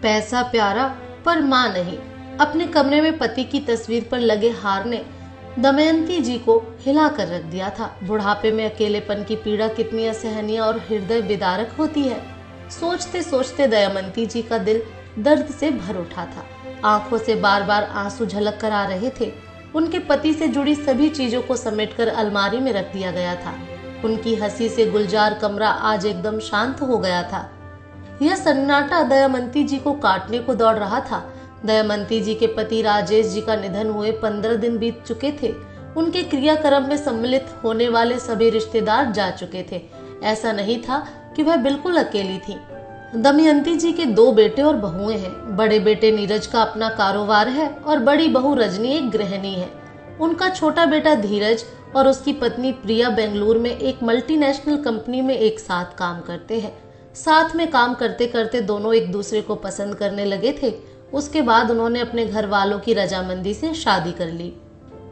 पैसा प्यारा पर माँ नहीं। अपने कमरे में पति की तस्वीर पर लगे हार ने दमयंती जी को हिला कर रख दिया था। बुढ़ापे में अकेलेपन की पीड़ा कितनी असहनीय और हृदय विदारक होती है। सोचते सोचते दमयंती जी का दिल दर्द से भर उठा था। आंखों से बार बार आंसू झलक कर आ रहे थे। उनके पति से जुड़ी सभी चीजों को समेटकर अलमारी में रख दिया गया था। उनकी हंसी से गुलजार कमरा आज एकदम शांत हो गया था। यह सन्नाटा दमयंती जी को काटने को दौड़ रहा था। दमयंती जी के पति राजेश जी का निधन हुए 15 दिन बीत चुके थे। उनके क्रियाक्रम में सम्मिलित होने वाले सभी रिश्तेदार जा चुके थे। ऐसा नहीं था कि वह बिल्कुल अकेली थी। दमयंती जी के 2 बेटे और बहुएं हैं। बड़े बेटे नीरज का अपना कारोबार है और बड़ी बहू रजनी एक गृहिणी है। उनका छोटा बेटा धीरज और उसकी पत्नी प्रिया बेंगलुरु में एक मल्टीनेशनल कंपनी में एक साथ काम करते हैं। साथ में काम करते करते दोनों एक दूसरे को पसंद करने लगे थे। उसके बाद उन्होंने अपने घर वालों की रजामंदी से शादी कर ली।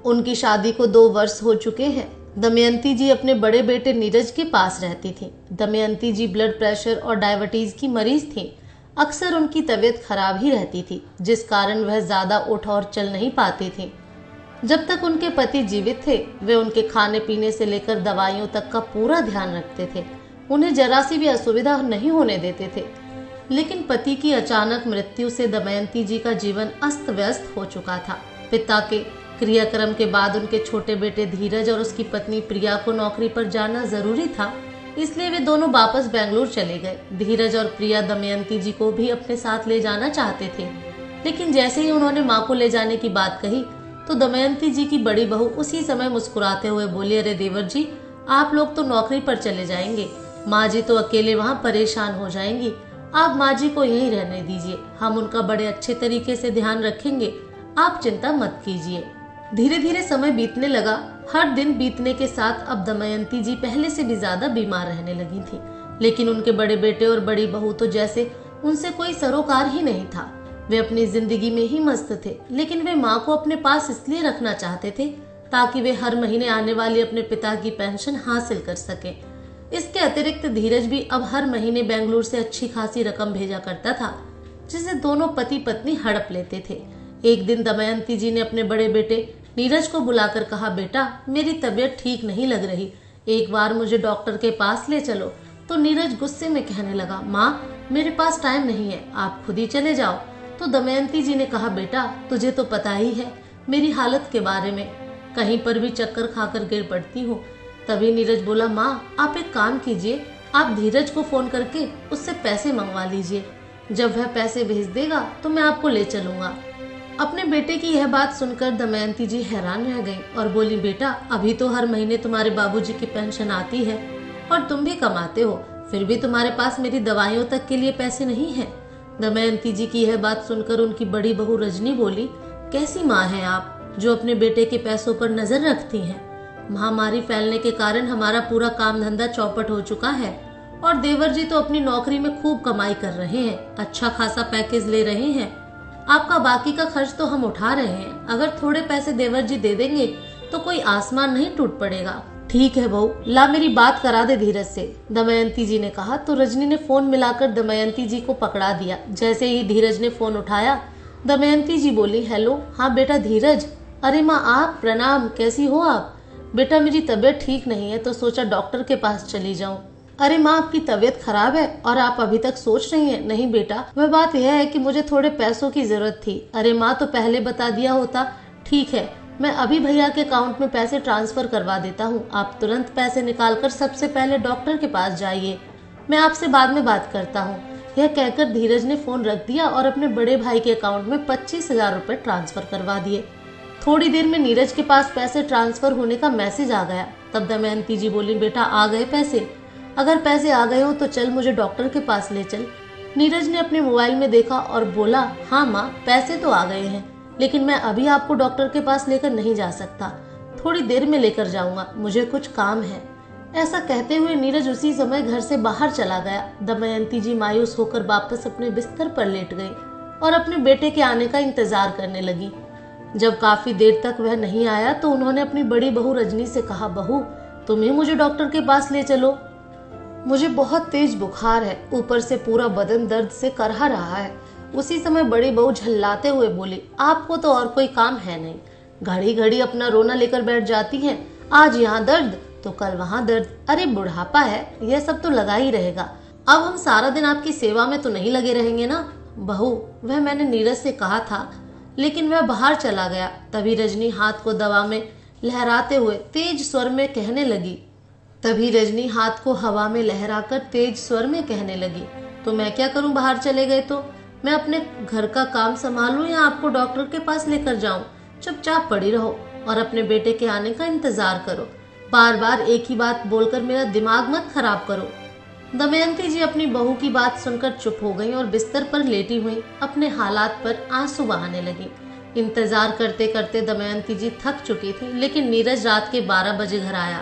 उनकी शादी को 2 वर्ष हो चुके हैं। दमयंती जी अपने बड़े बेटे नीरज के पास रहती थी। दमयंती जी ब्लड प्रेशर और डायबिटीज की मरीज थी। अक्सर उनकी तबीयत खराब ही रहती थी, जिस कारण वह ज्यादा उठ और चल नहीं पाती थी। जब तक उनके पति जीवित थे, वे उनके खाने पीने से लेकर दवाइयों तक का पूरा ध्यान रखते थे। उन्हें जरा सी भी असुविधा नहीं होने देते थे। लेकिन पति की अचानक मृत्यु से दमयंती जी का जीवन अस्त व्यस्त हो चुका था। पिता के क्रियाक्रम के बाद उनके छोटे बेटे धीरज और उसकी पत्नी प्रिया को नौकरी पर जाना जरूरी था, इसलिए वे दोनों वापस बेंगलुरु चले गए। धीरज और प्रिया दमयंती जी को भी अपने साथ ले जाना चाहते थे, लेकिन जैसे ही उन्होंने माँ को ले जाने की बात कही तो दमयंती जी की बड़ी बहू उसी समय मुस्कुराते हुए बोली, अरे देवर जी, आप लोग तो नौकरी पर चले जाएंगे, माँ जी तो अकेले वहाँ परेशान हो जाएंगी। आप माँ जी को यहीं रहने दीजिए, हम उनका बड़े अच्छे तरीके से ध्यान रखेंगे, आप चिंता मत कीजिए। धीरे धीरे समय बीतने लगा। हर दिन बीतने के साथ अब दमयंती जी पहले से भी ज्यादा बीमार रहने लगी थी। लेकिन उनके बड़े बेटे और बड़ी बहू तो जैसे उनसे कोई सरोकार ही नहीं था। वे अपनी जिंदगी में ही मस्त थे, लेकिन वे माँ को अपने पास इसलिए रखना चाहते थे ताकि वे हर महीने आने वाली अपने पिता की पेंशन हासिल कर सके। इसके अतिरिक्त धीरज भी अब हर महीने बेंगलुरु से अच्छी खासी रकम भेजा करता था, जिसे दोनों पति पत्नी हड़प लेते थे। एक दिन दमयंती जी ने अपने बड़े बेटे नीरज को बुलाकर कहा, बेटा, मेरी तबीयत ठीक नहीं लग रही, एक बार मुझे डॉक्टर के पास ले चलो। तो नीरज गुस्से में कहने लगा, माँ, मेरे पास टाइम नहीं है, आप खुद ही चले जाओ। तो दमयंती जी ने कहा, बेटा, तुझे तो पता ही है मेरी हालत के बारे में, कहीं पर भी चक्कर खाकर गिर पड़ती हूँ। तभी नीरज बोला, माँ, आप एक काम कीजिए, आप धीरज को फोन करके उससे पैसे मंगवा लीजिए, जब वह पैसे भेज देगा तो मैं आपको ले चलूंगा। अपने बेटे की यह बात सुनकर दमयंती जी हैरान रह गई और बोली, बेटा, अभी तो हर महीने तुम्हारे बाबूजी की पेंशन आती है और तुम भी कमाते हो, फिर भी तुम्हारे पास मेरी दवाइयों तक के लिए पैसे नहीं है। दमयंती जी की यह बात सुनकर उनकी बड़ी बहू रजनी बोली, कैसी माँ है आप जो अपने बेटे के पैसों पर नजर रखती हैं। महामारी फैलने के कारण हमारा पूरा काम धंधा चौपट हो चुका है और देवर जी तो अपनी नौकरी में खूब कमाई कर रहे हैं, अच्छा खासा पैकेज ले रहे हैं। आपका बाकी का खर्च तो हम उठा रहे हैं, अगर थोड़े पैसे देवर जी दे देंगे तो कोई आसमान नहीं टूट पड़ेगा। ठीक है बहू, ला मेरी बात करा दे धीरज से, दमयंती जी ने कहा। तो रजनी ने फोन मिलाकर दमयंती जी को पकड़ा दिया। जैसे ही धीरज ने फोन उठाया, दमयंती जी बोली, हेलो, हाँ बेटा धीरज। अरे माँ, आप, प्रणाम, कैसी हो आप? बेटा, मेरी तबीयत ठीक नहीं है तो सोचा डॉक्टर के पास चली जाऊं। अरे माँ, आपकी तबीयत खराब है और आप अभी तक सोच रही हैं? नहीं बेटा, वह बात यह है कि मुझे थोड़े पैसों की जरूरत थी। अरे माँ, तो पहले बता दिया होता। ठीक है, मैं अभी भैया के अकाउंट में पैसे ट्रांसफर करवा देता हूँ, आप तुरंत पैसे निकालकर सबसे पहले डॉक्टर के पास जाइए, मैं आपसे बाद में बात करता हूँ। यह कहकर धीरज ने फोन रख दिया और अपने बड़े भाई के अकाउंट में 25,000 रुपए ट्रांसफर करवा दिए। थोड़ी देर में नीरज के पास पैसे ट्रांसफर होने का मैसेज आ गया। तब दमयंती जी बोली, बेटा, आ गए पैसे? अगर पैसे आ गए हो तो चल मुझे डॉक्टर के पास ले चल। नीरज ने अपने मोबाइल में देखा और बोला, हाँ माँ, पैसे तो आ गए हैं, लेकिन मैं अभी आपको डॉक्टर के पास लेकर नहीं जा सकता, थोड़ी देर में लेकर जाऊंगा, मुझे कुछ काम है। ऐसा कहते हुए नीरज उसी समय घर से बाहर चला गया। दमयंती जी मायूस होकर वापस अपने बिस्तर पर लेट गई और अपने बेटे के आने का इंतजार करने लगी। जब काफी देर तक वह नहीं आया तो उन्होंने अपनी बड़ी बहू रजनी से कहा, बहू, तुम ही मुझे डॉक्टर के पास ले चलो, मुझे बहुत तेज बुखार है, ऊपर से पूरा बदन दर्द से करहा रहा है उसी समय बड़ी बहू झल्लाते हुए बोली, आपको तो और कोई काम है नहीं, घड़ी घड़ी अपना रोना लेकर बैठ जाती हैं। आज यहाँ दर्द तो कल वहाँ दर्द। अरे बुढ़ापा है, यह सब तो लगा ही रहेगा। अब हम सारा दिन आपकी सेवा में तो नहीं लगे रहेंगे ना। बहू, वह मैंने नीरज से कहा था, लेकिन वह बाहर चला गया। तभी रजनी हाथ को दवा में लहराते हुए तेज स्वर में कहने लगी तो मैं क्या करूं, बाहर चले गए तो मैं अपने घर का काम संभालूं या आपको डॉक्टर के पास लेकर जाऊं? चुपचाप पड़ी रहो और अपने बेटे के आने का इंतजार करो। बार बार एक ही बात बोलकर मेरा दिमाग मत खराब करो। दमयंती जी अपनी बहू की बात सुनकर चुप हो गईं और बिस्तर पर लेटी हुई अपने हालात पर आंसू बहाने लगी। इंतजार करते करते दमयंती जी थक चुकी थी, लेकिन नीरज रात के 12 बजे घर आया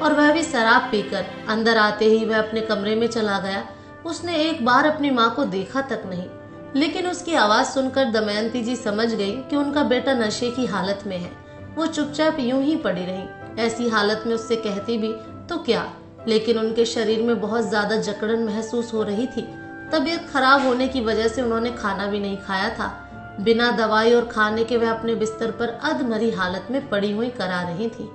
और वह भी शराब पीकर। अंदर आते ही वह अपने कमरे में चला गया। उसने एक बार अपनी माँ को देखा तक नहीं, लेकिन उसकी आवाज सुनकर दमयंती जी समझ गई कि उनका बेटा नशे की हालत में है। वो चुपचाप यूं ही पड़ी रही। ऐसी हालत में उससे कहती भी तो क्या, लेकिन उनके शरीर में बहुत ज्यादा जकड़न महसूस हो रही थी। तबीयत खराब होने की वजह से उन्होंने खाना भी नहीं खाया था। बिना दवाई और खाने के वह अपने बिस्तर पर अधमरी हालत में पड़ी हुई करा रही थी,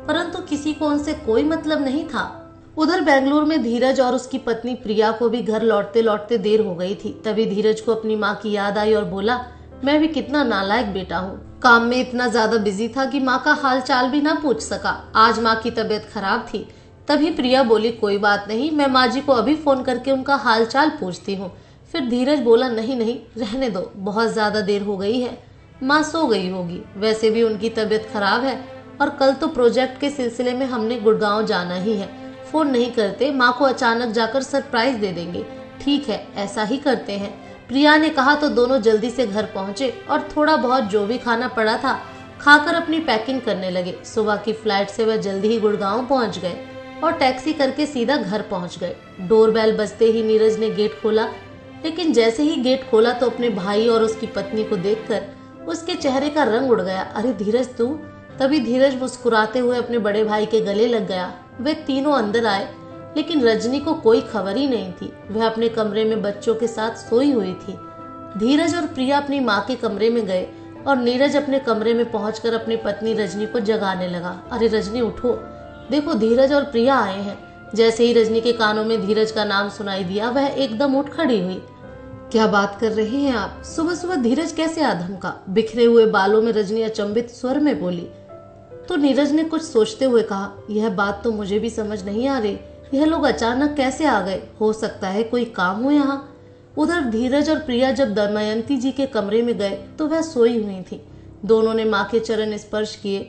परंतु किसी को उनसे कोई मतलब नहीं था। उधर बेंगलुरु में धीरज और उसकी पत्नी प्रिया को भी घर लौटते लौटते देर हो गई थी। तभी धीरज को अपनी माँ की याद आई और बोला, मैं भी कितना नालायक बेटा हूँ, काम में इतना ज्यादा बिजी था कि माँ का हाल चाल भी ना पूछ सका। आज माँ की तबीयत खराब थी। तभी प्रिया बोली, कोई बात नहीं, मैं माँ जी को अभी फोन करके उनका हाल चाल पूछती हूँ। फिर धीरज बोला, नहीं नहीं, रहने दो, बहुत ज्यादा देर हो गई है, माँ सो गई होगी। वैसे भी उनकी तबीयत खराब है और कल तो प्रोजेक्ट के सिलसिले में हमने गुड़गांव जाना ही है। फोन नहीं करते, माँ को अचानक जाकर सरप्राइज दे देंगे। ठीक है, ऐसा ही करते हैं, प्रिया ने कहा। तो दोनों जल्दी से घर पहुंचे और थोड़ा बहुत जो भी खाना पड़ा था खाकर अपनी पैकिंग करने लगे। सुबह की फ्लाइट से वह जल्दी ही गुड़गांव पहुंच गए और टैक्सी करके सीधा घर पहुंच गए। डोरबेल बजते ही नीरज ने गेट खोला, लेकिन जैसे ही गेट खोला तो अपने भाई और उसकी पत्नी को देखकर उसके चेहरे का रंग उड़ गया। अरे धीरज, तू? तभी धीरज मुस्कुराते हुए अपने बड़े भाई के गले लग गया। वे तीनों अंदर आए, लेकिन रजनी को कोई खबर ही नहीं थी। वह अपने कमरे में बच्चों के साथ सोई हुई थी। धीरज और प्रिया अपनी माँ के कमरे में गए और नीरज अपने कमरे में पहुंचकर अपनी पत्नी रजनी को जगाने लगा। अरे रजनी, उठो, देखो धीरज और प्रिया आए हैं। जैसे ही रजनी के कानों में धीरज का नाम सुनाई दिया, वह एकदम उठ खड़ी हुई। क्या बात कर रही हैं आप? सुबह सुबह धीरज कैसे आधमका? बिखरे हुए बालों में रजनी अचंभित स्वर में बोली। तो नीरज ने कुछ सोचते हुए कहा, यह बात तो मुझे भी समझ नहीं आ रही, यह लोग अचानक कैसे आ गए? हो सकता है कोई काम हो यहाँ। उधर धीरज और प्रिया जब दमयंती जी के कमरे में गए तो वह सोई हुई थी। दोनों ने माँ के चरण स्पर्श किए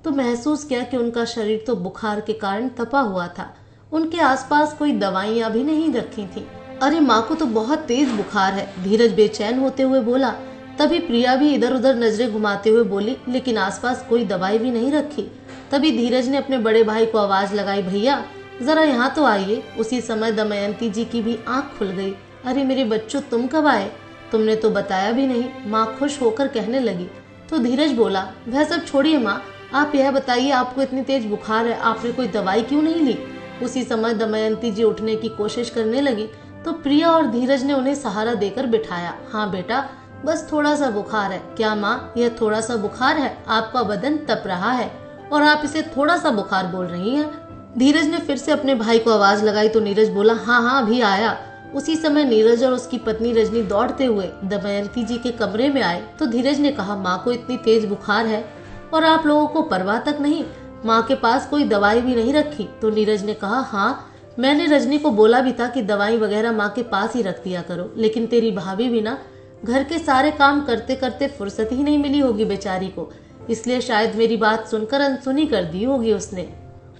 तो महसूस किया कि उनका शरीर तो बुखार के कारण तपा हुआ था। उनके आसपास कोई दवाइयां भी नहीं रखी थी। अरे माँ को तो बहुत तेज बुखार है, धीरज बेचैन होते हुए बोला। तभी प्रिया भी इधर उधर नजरें घुमाते हुए बोली, लेकिन आसपास कोई दवाई भी नहीं रखी। तभी धीरज ने अपने बड़े भाई को आवाज लगाई, भैया जरा यहाँ तो आइए। उसी समय दमयंती जी की भी आंख खुल गई। अरे मेरे बच्चों, तुम कब आए? तुमने तो बताया भी नहीं, माँ खुश होकर कहने लगी। तो धीरज बोला, वह सब छोड़िए माँ, आप यह बताइए, आपको इतनी तेज बुखार है, आपने कोई दवाई क्यों नहीं ली? उसी समय दमयंती जी उठने की कोशिश करने लगी तो प्रिया और धीरज ने उन्हें सहारा देकर बिठाया। हाँ बेटा, बस थोड़ा सा बुखार है। क्या माँ, यह थोड़ा सा बुखार है? आपका बदन तप रहा है और आप इसे थोड़ा सा बुखार बोल रही हैं। धीरज ने फिर से अपने भाई को आवाज लगाई तो नीरज बोला, हाँ हाँ अभी आया। उसी समय नीरज और उसकी पत्नी रजनी दौड़ते हुए दमयंती जी के कमरे में आए तो धीरज ने कहा, माँ को इतनी तेज बुखार है और आप लोगों को परवाह तक नहीं, माँ के पास कोई दवाई भी नहीं रखी। तो नीरज ने कहा, हाँ मैंने रजनी को बोला भी था कि दवाई वगैरह माँ के पास ही रख दिया करो, लेकिन तेरी भाभी भी ना घर के सारे काम करते करते फुर्सत ही नहीं मिली होगी बेचारी को, इसलिए शायद मेरी बात सुनकर अनसुनी कर दी होगी उसने।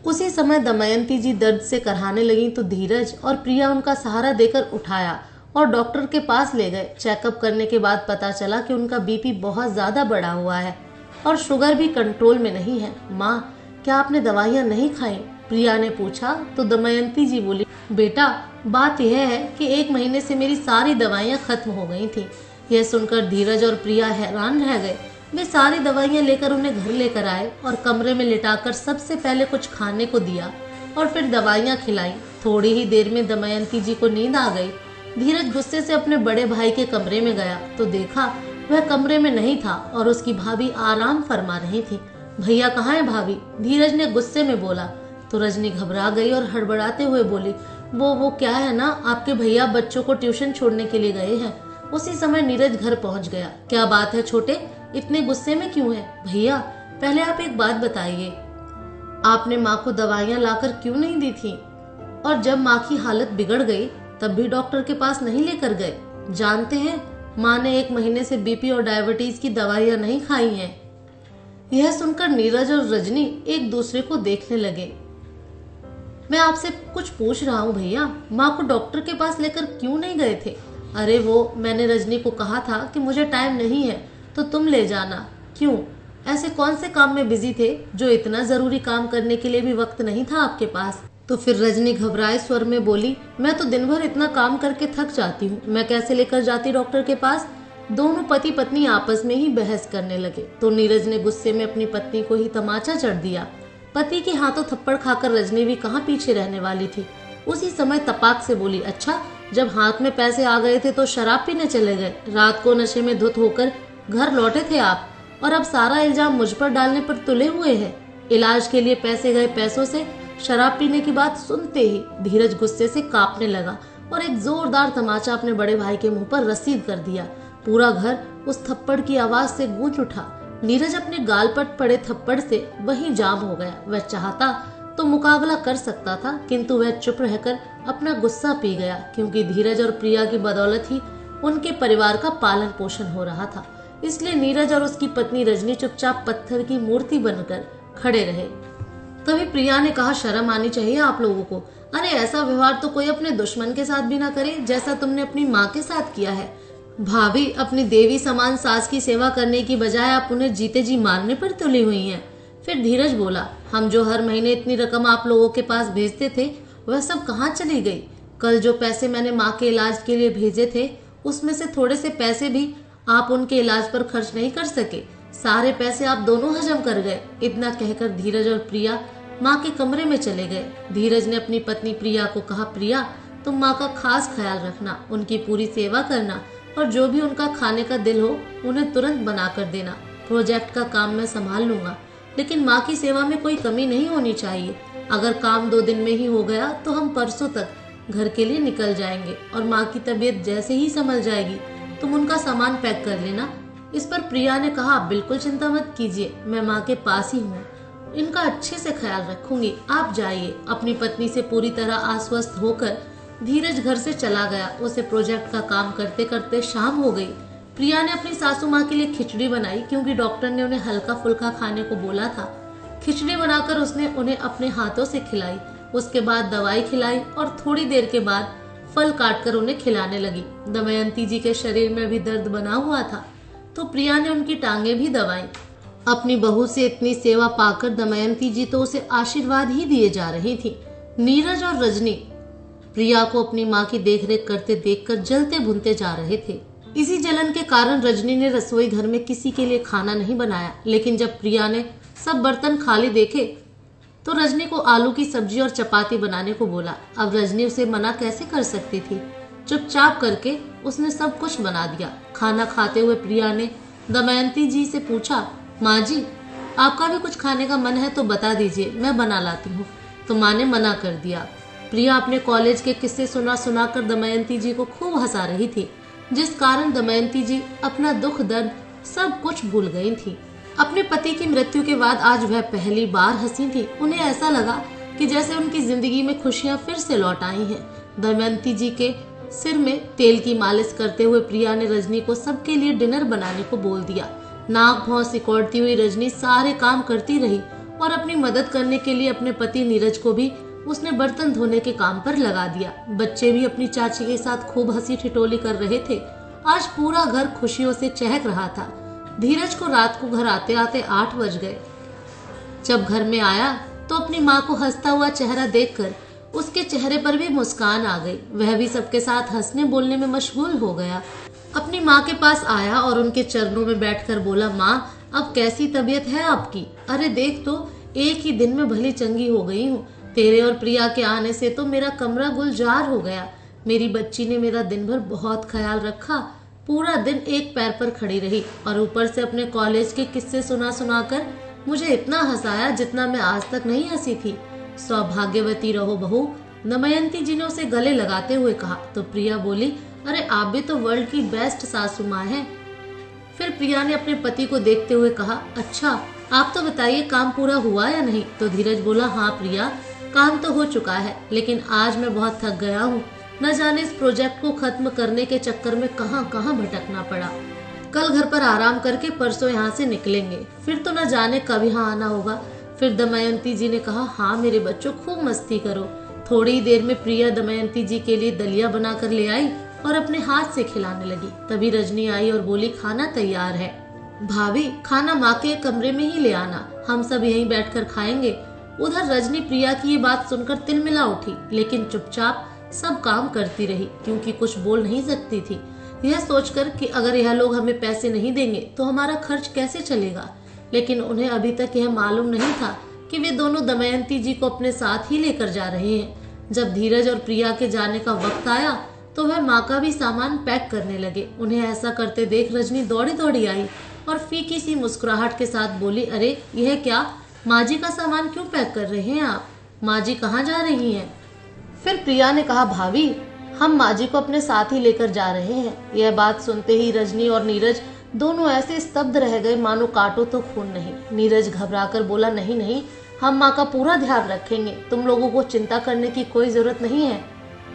उसी समय दमयंती जी दर्द से कराहने लगी तो धीरज और प्रिया उनका सहारा देकर उठाया और डॉक्टर के पास ले गए। चेकअप करने के बाद पता चला कि उनका बीपी बहुत ज्यादा बढ़ा हुआ है और शुगर भी कंट्रोल में नहीं है। माँ, क्या आपने दवाइयाँ नहीं खाई? प्रिया ने पूछा तो दमयंती जी बोली, बेटा बात यह है कि 1 महीने से मेरी सारी दवाइयाँ खत्म हो गई थी। यह सुनकर धीरज और प्रिया हैरान रह गए। वे सारी दवाइयाँ लेकर उन्हें घर लेकर आए और कमरे में लिटाकर सबसे पहले कुछ खाने को दिया और फिर दवाइयाँ खिलाई। थोड़ी ही देर में दमयंती जी को नींद आ गई। धीरज गुस्से से अपने बड़े भाई के कमरे में गया तो देखा वह कमरे में नहीं था और उसकी भाभी आराम फरमा रही थी। भैया कहाँ है भाभी? धीरज ने गुस्से में बोला तो रजनी घबरा गई और हड़बड़ाते हुए बोली, वो क्या है ना, आपके भैया बच्चों को ट्यूशन छोड़ने के लिए गए हैं। उसी समय नीरज घर पहुंच गया। क्या बात है छोटे, इतने गुस्से में क्यों है? भैया पहले आप एक बात बताइए, आपने माँ को दवाइयाँ लाकर क्यों नहीं दी थी? और जब माँ की हालत बिगड़ गई तब भी डॉक्टर के पास नहीं लेकर गए? जानते हैं माँ ने 1 महीने से बीपी और डायबिटीज की दवाइयाँ नहीं खाई हैं। यह सुनकर नीरज और रजनी एक दूसरे को देखने लगे। मैं आपसे कुछ पूछ रहा हूँ भैया, माँ को डॉक्टर के पास लेकर क्यों नहीं गए थे? अरे वो मैंने रजनी को कहा था कि मुझे टाइम नहीं है तो तुम ले जाना। क्यों, ऐसे कौन से काम में बिजी थे जो इतना जरूरी काम करने के लिए भी वक्त नहीं था आपके पास? तो फिर रजनी घबराए स्वर में बोली, मैं तो दिन भर इतना काम करके थक जाती हूँ, मैं कैसे लेकर जाती डॉक्टर के पास? दोनों पति पत्नी आपस में ही बहस करने लगे तो नीरज ने गुस्से में अपनी पत्नी को ही तमाचा चढ़ दिया। पति के हाथों थप्पड़ खाकर रजनी भी कहाँ पीछे रहने वाली थी। उसी समय तपाक से बोली, अच्छा जब हाथ में पैसे आ गए थे तो शराब पीने चले गए, रात को नशे में धुत होकर घर लौटे थे आप, और अब सारा इल्जाम मुझ पर डालने पर तुले हुए हैं। इलाज के लिए पैसे गए पैसों से शराब पीने की बात सुनते ही धीरज गुस्से से कांपने लगा और एक जोरदार तमाचा अपने बड़े भाई के मुंह पर रसीद कर दिया। पूरा घर उस थप्पड़ की आवाज से गूंज उठा। नीरज अपने गाल पर पड़े थप्पड़ से वहीं जाम हो गया। वह चाहता तो मुकाबला कर सकता था किंतु वह चुप रहकर अपना गुस्सा पी गया, क्योंकि धीरज और प्रिया की बदौलत ही उनके परिवार का पालन पोषण हो रहा था। इसलिए नीरज और उसकी पत्नी रजनी चुपचाप पत्थर की मूर्ति बनकर खड़े रहे। तभी प्रिया ने कहा, शर्म आनी चाहिए आप लोगों को। अरे ऐसा व्यवहार तो कोई अपने दुश्मन के साथ भी ना करे जैसा तुमने अपनी माँ के साथ किया है। भाभी, अपनी देवी समान सास की सेवा करने की बजाय आप उन्हें जीते जी मारने पर तुली हुई हैं। फिर धीरज बोला, हम जो हर महीने इतनी रकम आप लोगों के पास भेजते थे वह सब कहाँ चली गई? कल जो पैसे मैंने माँ के इलाज के लिए भेजे थे उसमें से थोड़े से पैसे भी आप उनके इलाज पर खर्च नहीं कर सके, सारे पैसे आप दोनों हजम कर गए। इतना कहकर धीरज और प्रिया माँ के कमरे में चले गए। धीरज ने अपनी पत्नी प्रिया को कहा, प्रिया तुम माँ का खास ख्याल रखना, उनकी पूरी सेवा करना और जो भी उनका खाने का दिल हो उन्हें तुरंत बना कर देना। प्रोजेक्ट का काम मैं संभाल लूंगा, लेकिन माँ की सेवा में कोई कमी नहीं होनी चाहिए। अगर काम 2 दिन में ही हो गया तो हम परसों तक घर के लिए निकल जाएंगे और माँ की तबीयत जैसे ही संभल जाएगी तुम उनका सामान पैक कर लेना। इस पर प्रिया ने कहा, बिल्कुल चिंता मत कीजिए, मैं माँ के पास ही हूँ, इनका अच्छे से ख्याल रखूंगी, आप जाइए। अपनी पत्नी से पूरी तरह आश्वस्त होकर धीरज घर से चला गया। उसे प्रोजेक्ट का काम करते करते शाम हो गई। प्रिया ने अपनी सासू माँ के लिए खिचड़ी बनाई क्योंकि डॉक्टर ने उन्हें हल्का फुल्का खाने को बोला था। खिचड़ी बनाकर उसने उन्हें अपने हाथों से खिलाई। उसके बाद दवाई खिलाई और थोड़ी देर के बाद फल काटकर उन्हें खिलाने लगी। दमयंती जी के शरीर में भी दर्द बना हुआ था तो प्रिया ने उनकी टांगे भी दबाई। अपनी बहू से इतनी सेवा पाकर दमयंती जी तो उसे आशीर्वाद ही दिए जा रही थी। नीरज और रजनी प्रिया को अपनी माँ की देखरेख करते देखकर जलते भुनते जा रहे थे। इसी जलन के कारण रजनी ने रसोई घर में किसी के लिए खाना नहीं बनाया, लेकिन जब प्रिया ने सब बर्तन खाली देखे तो रजनी को आलू की सब्जी और चपाती बनाने को बोला। अब रजनी उसे मना कैसे कर सकती थी। चुपचाप करके उसने सब कुछ बना दिया। खाना खाते हुए प्रिया ने दमयंती जी से पूछा, माँ जी आपका भी कुछ खाने का मन है तो बता दीजिए, मैं बना लाती हूँ। तो माँ ने मना कर दिया। प्रिया अपने कॉलेज के किस्से सुनाकर दमयंती जी को खूब हंसा रही थी, जिस कारण दमयंती जी अपना दुख दर्द सब कुछ भूल गई थी। अपने पति की मृत्यु के बाद आज वह पहली बार हंसी थी। उन्हें ऐसा लगा कि जैसे उनकी जिंदगी में खुशियां फिर से लौट आई हैं। दमयंती जी के सिर में तेल की मालिश करते हुए प्रिया ने रजनी को सबके लिए डिनर बनाने को बोल दिया। नाक भौं सिकोड़ती हुई रजनी सारे काम करती रही और अपनी मदद करने के लिए अपने पति नीरज को भी उसने बर्तन धोने के काम पर लगा दिया। बच्चे भी अपनी चाची के साथ खूब हंसी ठिठोली कर रहे थे। आज पूरा घर खुशियों से चहक रहा था। धीरज को रात को घर आते आते 8 बज गए। जब घर में आया तो अपनी माँ को हंसता हुआ चेहरा देखकर उसके चेहरे पर भी मुस्कान आ गई। वह भी सबके साथ हंसने बोलने में मशगूल हो गया। अपनी माँ के पास आया और उनके चरणों में बैठकर बोला, माँ अब कैसी तबीयत है आपकी? अरे देख तो, एक ही दिन में भली चंगी हो गई हूँ। तेरे और प्रिया के आने से तो मेरा कमरा गुलजार हो गया। मेरी बच्ची ने मेरा दिन भर बहुत ख्याल रखा, पूरा दिन एक पैर पर खड़ी रही और ऊपर से अपने कॉलेज के किस्से सुना सुनाकर मुझे इतना हंसाया जितना मैं आज तक नहीं हंसी थी। सौभाग्यवती रहो बहू, दमयंती जी ने उसे गले लगाते हुए कहा। तो प्रिया बोली, अरे आप भी तो वर्ल्ड की बेस्ट सासू माँ हैं। फिर प्रिया ने अपने पति को देखते हुए कहा, अच्छा आप तो बताइए काम पूरा हुआ या नहीं। तो धीरज बोला, हाँ प्रिया, काम तो हो चुका है, लेकिन आज मैं बहुत थक गया हूँ। न जाने इस प्रोजेक्ट को खत्म करने के चक्कर में कहाँ कहाँ भटकना पड़ा। कल घर पर आराम करके परसों यहाँ से निकलेंगे, फिर तो न जाने कब यहाँ आना होगा। फिर दमयंती जी ने कहा, हाँ मेरे बच्चों खूब मस्ती करो। थोड़ी ही देर में प्रिया दमयंती जी के लिए दलिया बनाकर ले आई और अपने हाथ से खिलाने लगी। तभी रजनी आई और बोली, खाना तैयार है। भाभी, खाना माँ के कमरे में ही ले आना, हम सब यहीं बैठकर खाएंगे। उधर रजनी प्रिया की ये बात सुनकर तिलमिला उठी, लेकिन चुपचाप सब काम करती रही क्योंकि कुछ बोल नहीं सकती थी, यह सोचकर कि अगर यह लोग हमें पैसे नहीं देंगे तो हमारा खर्च कैसे चलेगा। लेकिन उन्हें अभी तक यह मालूम नहीं था कि वे दोनों दमयंती जी को अपने साथ ही लेकर जा रहे हैं। जब धीरज और प्रिया के जाने का वक्त आया तो वह माँ का भी सामान पैक करने लगे। उन्हें ऐसा करते देख रजनी दौड़ी दौड़ी आई और फीकी सी मुस्कुराहट के साथ बोली, अरे यह क्या, माँ जी का सामान क्यों पैक कर रहे हैं आप? माँ जी कहाँ जा रही हैं? फिर प्रिया ने कहा, भाभी हम माँ जी को अपने साथ ही लेकर जा रहे हैं। यह बात सुनते ही रजनी और नीरज दोनों ऐसे स्तब्ध रह गए मानो काटो तो खून नहीं। नीरज घबराकर बोला, नहीं नहीं, हम माँ का पूरा ध्यान रखेंगे, तुम लोगों को चिंता करने की कोई जरूरत नहीं है।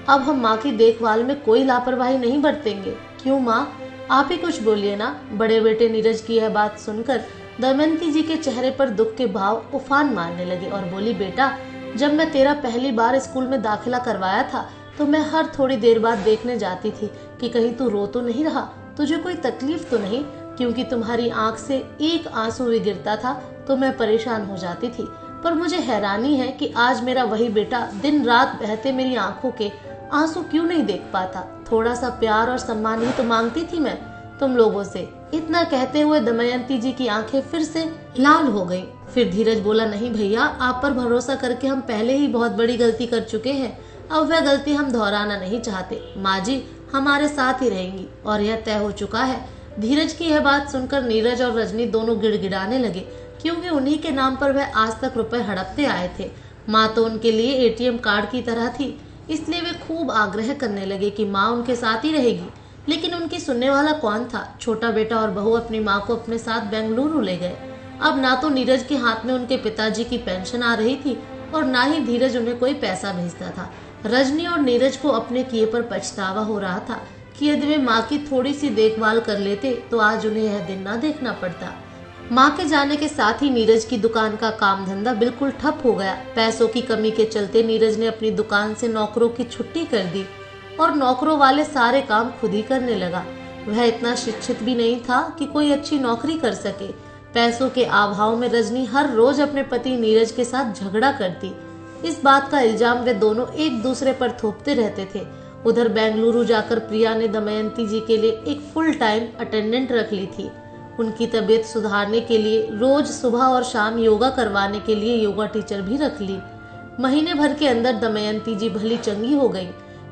अब हम माँ की देखभाल में कोई लापरवाही नहीं बरतेंगे। क्यों माँ, आप ही कुछ बोलिए ना। बड़े बेटे नीरज की यह बात सुनकर दमयंती जी के चेहरे पर दुख के भाव उफान मारने लगे और बोली, बेटा जब मैं तेरा पहली बार स्कूल में दाखिला करवाया था तो मैं हर थोड़ी देर बाद देखने जाती थी कि कहीं तू रो तो नहीं रहा, तुझे कोई तकलीफ तो नहीं, क्योंकि तुम्हारी आंख से एक आंसू भी गिरता था तो मैं परेशान हो जाती थी। पर मुझे हैरानी है कि आज मेरा वही बेटा दिन रात बहते मेरी आंखों के आंसू क्यों नहीं देख पाता। थोड़ा सा प्यार और सम्मान ही तो मांगती थी मैं तुम लोगों से। इतना कहते हुए दमयंती जी की आंखें फिर से लाल हो गईं। फिर धीरज बोला, नहीं भैया, आप पर भरोसा करके हम पहले ही बहुत बड़ी गलती कर चुके हैं, अब वह गलती हम दोहराना नहीं चाहते। माँ जी हमारे साथ ही रहेंगी और यह तय हो चुका है। धीरज की यह बात सुनकर नीरज और रजनी दोनों गिड़गिड़ाने लगे, क्योंकि उन्हीं के नाम पर वह आज तक रुपए हड़पते आए थे। माँ तो उनके लिए एटीएम कार्ड की तरह थी, इसलिए वे खूब आग्रह करने लगे कि माँ उनके साथ ही रहेगी। लेकिन उनकी सुनने वाला कौन था। छोटा बेटा और बहू अपनी माँ को अपने साथ बेंगलुरु ले गए। अब ना तो नीरज के हाथ में उनके पिताजी की पेंशन आ रही थी और ना ही धीरज उन्हें कोई पैसा भेजता था। रजनी और नीरज को अपने किए पर पछतावा हो रहा था कि यदि वे माँ की थोड़ी सी देखभाल कर लेते तो आज उन्हें यह दिन ना देखना पड़ता। माँ के जाने के साथ ही नीरज की दुकान का काम धंधा बिल्कुल ठप हो गया। पैसों की कमी के चलते नीरज ने अपनी दुकान से नौकरों की छुट्टी कर दी और नौकरों वाले सारे काम खुद ही करने लगा। वह इतना शिक्षित भी नहीं था कि कोई अच्छी नौकरी कर सके। पैसों के अभाव में रजनी हर रोज अपने पति नीरज के साथ झगड़ा करती। इस बात का इल्जाम वे दोनों एक दूसरे पर थोपते रहते थे। उधर बेंगलुरु जाकर प्रिया ने दमयंती जी के लिए एक फुल टाइम अटेंडेंट रख ली थी। उनकी तबीयत सुधारने के लिए रोज सुबह और शाम योगा करवाने के लिए योगा टीचर भी रख ली। महीने भर के अंदर दमयंती जी भली चंगी हो गई।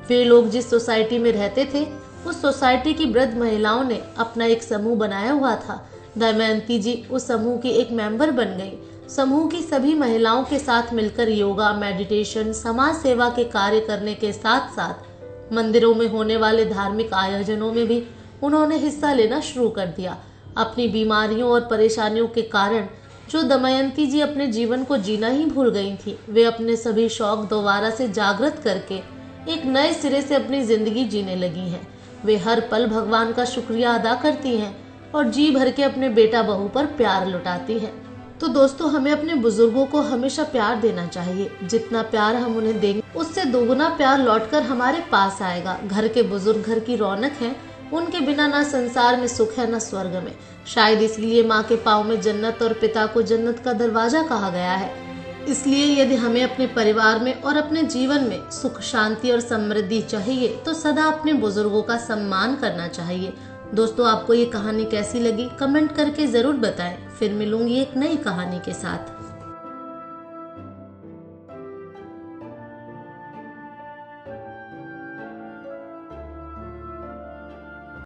वे लोग जिस सोसाइटी में रहते थे उस सोसाइटी की वृद्ध महिलाओं ने अपना एक समूह बनाया हुआ था। दमयंती जी उस समूह की एक मेंबर बन गई। समूह की सभी महिलाओं के साथ मिलकर योगा, मेडिटेशन, समाज सेवा के कार्य करने के साथ साथ मंदिरों में होने वाले धार्मिक आयोजनों में भी उन्होंने हिस्सा लेना शुरू कर दिया। अपनी बीमारियों और परेशानियों के कारण जो दमयंती जी अपने जीवन को जीना ही भूल गई थी, वे अपने सभी शौक दोबारा से जागृत करके एक नए सिरे से अपनी जिंदगी जीने लगी हैं। वे हर पल भगवान का शुक्रिया अदा करती हैं और जी भर के अपने बेटा बहू पर प्यार लुटाती हैं। तो दोस्तों, हमें अपने बुजुर्गों को हमेशा प्यार देना चाहिए। जितना प्यार हम उन्हें देंगे उससे दोगुना प्यार लौटकर हमारे पास आएगा। घर के बुजुर्ग घर की रौनक है, उनके बिना ना संसार में सुख है ना स्वर्ग में। शायद इसलिए माँ के पाँव में जन्नत और पिता को जन्नत का दरवाजा कहा गया है। इसलिए यदि हमें अपने परिवार में और अपने जीवन में सुख, शांति और समृद्धि चाहिए तो सदा अपने बुजुर्गों का सम्मान करना चाहिए। दोस्तों, आपको ये कहानी कैसी लगी कमेंट करके जरूर बताएं। फिर मिलूंगी एक नई कहानी के साथ।